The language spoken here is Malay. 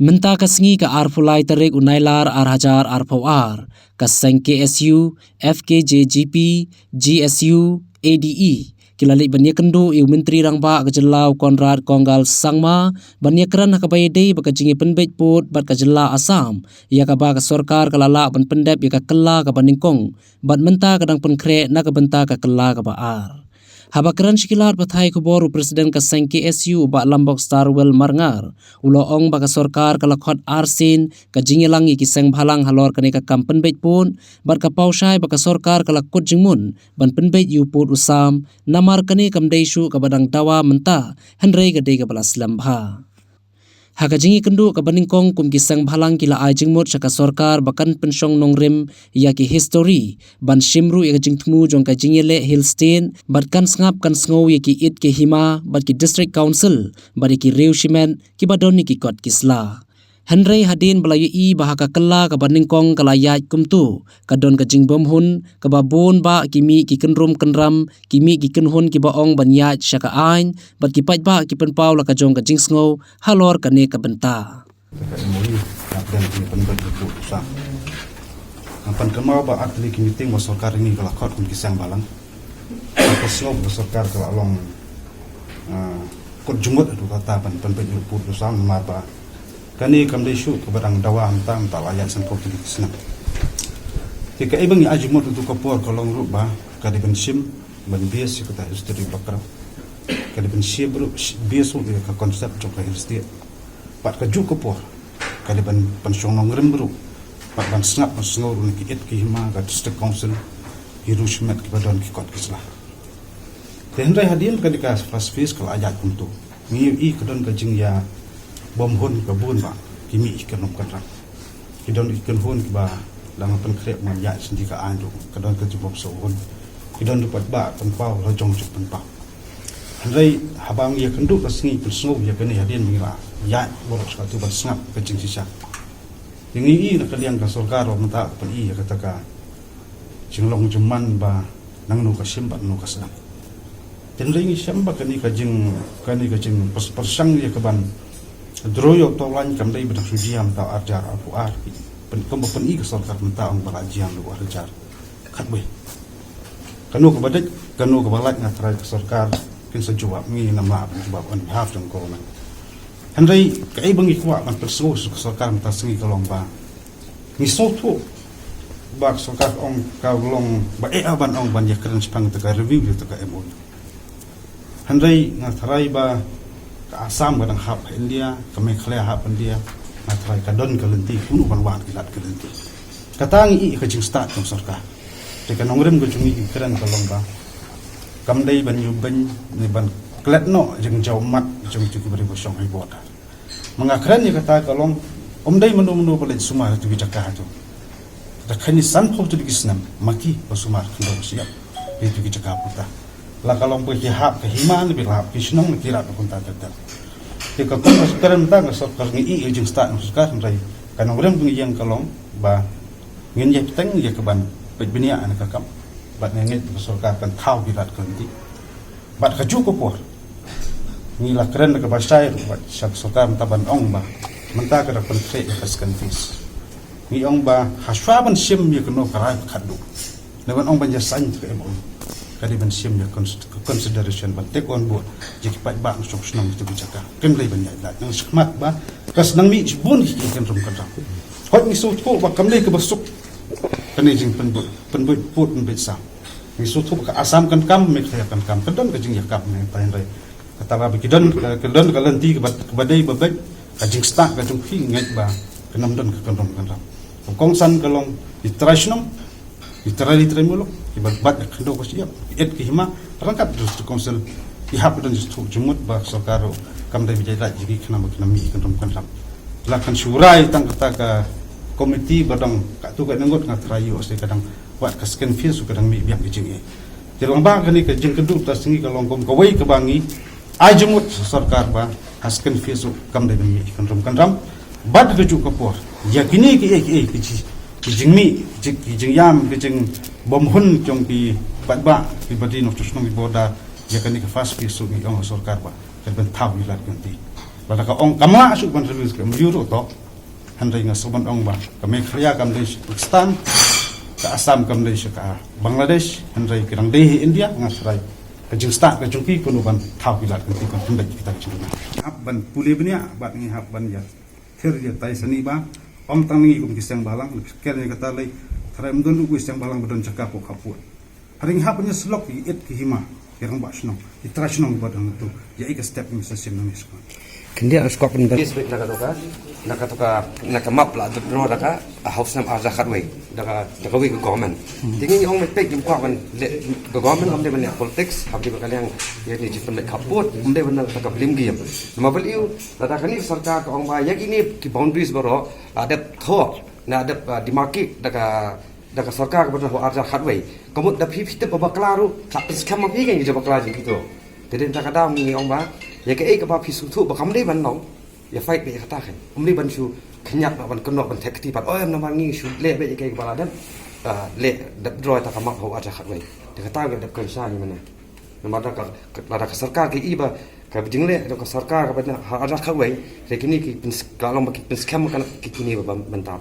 Menta kasengi ka arpulai tarik unailar arhajar arpawar kaseng KSU, FKJGP, GSU, ADE. Kilalik banyak kendu iu menteri rangba kejelau Konrad Konggal Sangma banyak keran hakabayade bakajingi penbet put bat kejela Asam ia kaba ka sorkar kalala ban pendep ia ka kela ka baningkong bat menta kadang penkre na ka benta ka kela ka baar. Habakaran sikilar pathai kuboru Presiden kaseng KSU ba Lambok Starwell Marngar uloong baka sorkar kalakot arsin kajingilangi kiseng bhalang halor kaneka kampen beit pun bat kapausai baka sorkar kalakot jingmun ban penbeit yu put usam namar kane kamdaisu kabadang dawa menta henrei gade ka balas lambha. Hakajingi kendu ka baningkong kum kisang bhalang kila ajingmut saka sorkar bakan pensyong nongrim yaki history ban shimru ya jingtmu jong ka jingile Hillstein bat kan sngap kan sngow yaki it ke hima bat ki district council bat ki reushiment ki badoni ki kot kisla. Henry hadin belayu i bahaka kela ka baningkong kalayat kumtu kadon ka jingbom hun ka babon ba kimi ki kenrum kenram kimi ki kenhun ki baong banyat syaka ain bat ki paj ba ki penpau la ka jong ka jingsngo halor ka ne ka benta Ampan kemau ba atli ki meeting wa sarkar ini kala kot kun kisang balang ka snob wa sarkar kala long kot jumut adu kata pan pen put usam mar ba kani kamdai syu kebarang dawa hantam tak layak sangkau kini kesna. Jika ibang ni ajimut untuk kapur kolong rubah kadi bensim ban bias kata history bakra kadi bensim bro bias u ka konsep jok ka history pat ka juk kapur kadi ban pensyong nongrem bro pat ban snap snor ni ki et ki hima ka district council hirushmet ki badon ki kot kislah. Tenrai hadin kadi ka fast face kala ajak kuntu ngi i kadon ka jing ya bom hun ka bun ba kimi ikan nom kan kidon ikan hun ba lama pen krep man ya sendi ka andu kadon ka jibop so hun kidon dupat ba pen pau la jong juk pen pau handai habang ya kendu ka singi pen sngo ya kani hadin mira ya boros ka tu ba snap ka jing sisa ngi i na kaliang ka sorkar ro mata pen i ya kata ka jinglong juman ba nang nu ka simba nu ka sedang tenrai ngi samba kani ka jing persang ya ka ban Droyo tolan kamdai bedang sujiam tau arjar apu ar kembo pen i sorkar menta ong balajian lu arjar katwe kanu ke badet kanu ke balat ngatrai ke sorkar kin sejawab mi nama jawab on behalf jong ko man handai kai bangi kwa man perso ke sorkar menta sengi kolong ba ni soto ba sorkar ong ka long ba aban ong ban ya keren spang te ka review te ka mo handai ngatrai ba Asam kadang hap India, kami kaya hap India, matrai kadon kalenti, punu banwan kilat kalenti. Katang i kajing start ng sorka. Jika nongrim kajungi ikran kalong ba, kamday ban yuban ni ban klet no jeng jauh mat jeng cukup beri bosong ay boda. Mengakran ni kata kalong, omday menu palit sumar tu bijaka tu. Takani san pop tu digisnam, maki pasumar kendo siap itu bijaka puta. La kalong pergi hap ke himan lebih hap kisnong kira pun tak ada. Jika kau sekarang tak sorkar ngi ujung start sekarang rai. Kanong rem pengi yang kalong ba ngin ya peteng ya keban pejbenia anak kakam. Bat ngit sorkar kan tahu birat kanti. Bat kaju kopor. Ngi la keren ke basai bat syak sorkar taban ong ba. Menta ke dapat tre ya kaskan fis. Ngi ong ba haswaban sim ya keno karai khadu. Neban ong ban jasan ke emo. Kali bensim ya consideration ban take on board jiki pat ba sok snam itu bijaka kem lay ban ya nang skmat ba kas nang mi bun ki ken rum kan hot ni so ko ba kam lay ke basuk kan jing pen put pen sa ni so to ka asam kan kam me kan kam kedon ka jing ya kam ne pai rai kata ba kedon ka lenti ke badai ba bek ka jing sta ka jung fi ngai ba kenam don ka kan rum kan kong san kalong itrasnom literally tremulok ibat kendo ko siap et ki hima rangkap just council ihap dan just jumut ba sokaro kam dai bijai laj gi kana mi kan rom kan ram lakan syurai tang kata ka komiti badang ka tu ka nengot ngat rayu ose kadang buat ka scan fees kadang mi biak jing e jerong ba kani ka jing kedu ta singi ka longkom ka wei ka bangi ai jumut sarkar ba hasken fees kam dai mi kan ram bad keju kapor ya kini ki kijing mi kijing yam kijing bom hun jong ki patba ki badi no tusnong ki boda ya kan ki fast ki su mi ong sorkar ba kan ben taw ni lat ganti Pada ka ong kamla asuk ban service ka mjuru to handai nga soban ong ba ka Meghalaya kam dei Pakistan ka Assam kam dei ka Bangladesh handai kirang dei India nga serai ka jingsta ka jungki kuno ban thau kilat kan ti kan handai kita chuna hab ban puli bnia bat ngi hab ban ya thir ya tai sani ba om tang ngi kum kisang balang ker ni kata lai thrai mdon ku kisang balang badon chaka ko khaput haring hab nya slok ki et ki hima kirang ba sno itrasno badon tu ya ik step ni sa sim nang isko Kendia skop ni bis bit nakatoka nakamap la dro daka house nam arza khatway daka wi government tingin ong met pek dim kwa kan government om de ban politics habdi ba kalyang ye ni jipan le khaput om de ban taka blim gi mabal iu data kani sarkar ka ong ba yak ini ki boundaries baro ada tho na ada dimaki daka sarkar ka ban arza khatway komut da phi phite ba klaru tapis kam pi kan ji ba klar ji kito teden taka dam ni ong ba ya ke ka ba phi su thu ba kam le ban nong ya fight be kata kan umli ban shu khnyak ban konok ban thekti pat oyam na mangi shu le be ke bala dan le dap droy ta kamak ho aja khatwai de kata ga dap kan sha ni mana nama da ka sarkar ke iba ka jingle ka sarkar ka ban aja khatwai rekini ki kalong ba ki scam kan ki ni ba ban ta